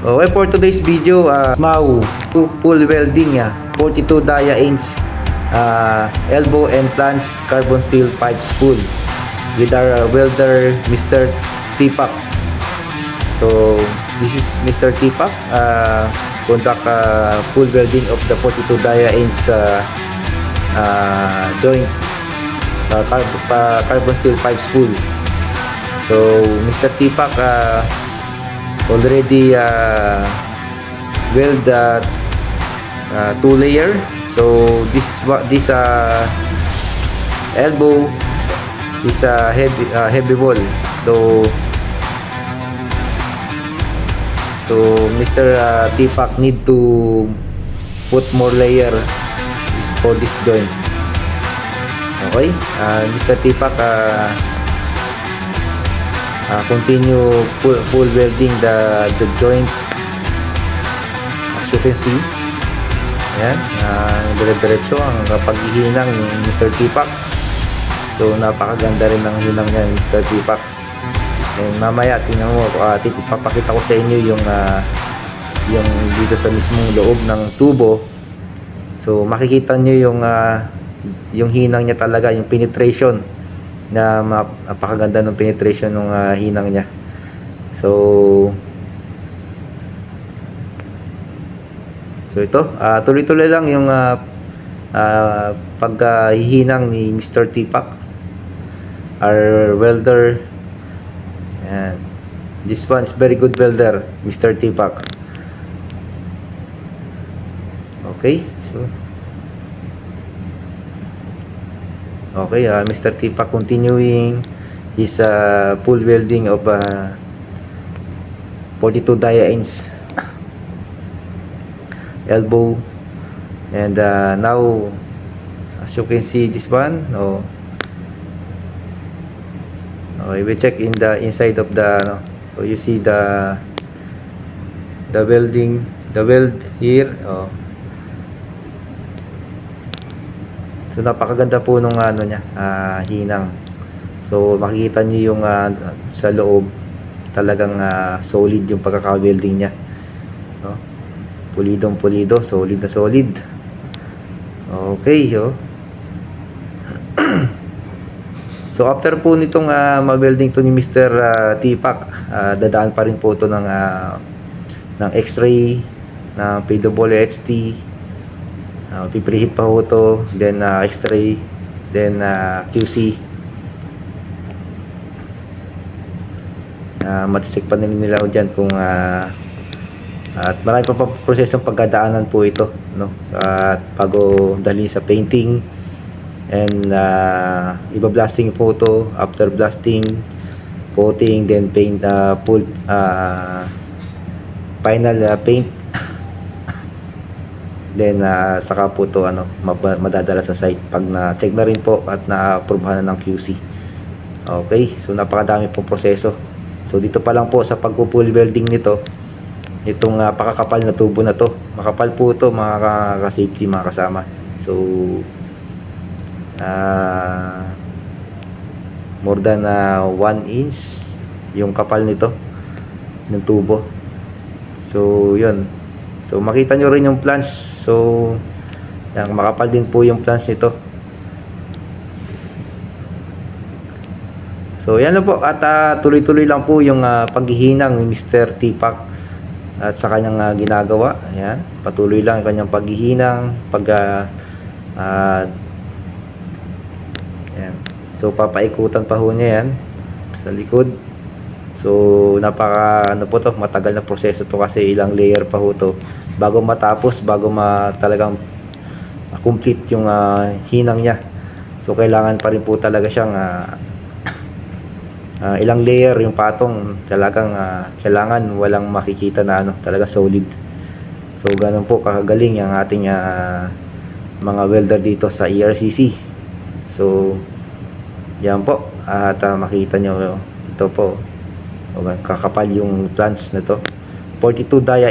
Okay, for today's video, Mau full welding 42 dia inch elbow and flange carbon steel pipe spool with our welder Mr. Tipak. So this is Mr. Tipak conduct full welding of the 42 dia inch joint carbon steel pipe spool. So Mr. Tipak already weld 2 layer. So this elbow is a heavy wall. So Mr. Tipak need to put more layer for this joint. Okay, Mr. Tipak continue full welding the joint, as you can see. Ayan, dire-diretso ang paghihinang ni Mr. Tipak. So napakaganda rin ng hinang niya ni Mr. Tipak. And mamaya tingnan mo, papakita ko sa inyo yung dito sa mismong loob ng tubo. So makikita nyo yung hinang niya talaga, yung penetration na napakaganda ng penetration ng hinang niya. So ito, tuloy-tuloy lang yung paghihinang ni Mr. Tipak, our welder. And this one is very good welder, Mr. Tipak. Okay, okay, Mr. Tipak continuing his full welding of 42 dia inch elbow. And now, as you can see, this one, we check in the inside of the so you see the welding, the weld here. So napakaganda po nung niya, hinang. So makikita niyo yung sa loob, talagang solid yung pagkaka-welding niya. Pulidong pulido, solid na solid. Okay, So after po nitong ma-welding to ni Mr. Tipak, dadaan pa rin po ito ng X-ray, ng PWHT. Pipreheat pa ho ito, then X-ray, then QC. Maticheck pa nila ho dyan kung at marami pa prosesong pagdadaanan po ito, at bago dali sa painting. And iba-blasting po ito. After blasting, coating, then paint, full final paint. Then saka po ito madadala sa site pag na-check na rin po at na-aprobahan na ng QC. Okay, so napakadami pong proseso. So dito pa lang po sa pagpo-full welding nito, itong pakakapal na tubo na to, makapal po ito mga ka-safety, mga kasama. So more than 1 inch yung kapal nito ng tubo. So yun, so makita nyo rin yung flange. So yung makapal din po yung flange nito. So yan lang po, at tuloy-tuloy lang po yung paghihinang ni Mr. Tipak at sa kanyang ginagawa. Ayan, patuloy lang yung kanyang paghihinang, ayan. So papaikutan pa ho niya yan sa likod. So napaka po to, matagal na proseso to kasi ilang layer pa ho to bago matapos, bago talagang complete yung hinang niya. So kailangan pa rin po talaga siyang ilang layer yung patong, talagang kailangan walang makikita na talaga solid. So ganun po kakagaling yung ating mga welder dito sa ERCC. So yan po, at makita nyo ito po, kakapal yung flange na to, 42 dia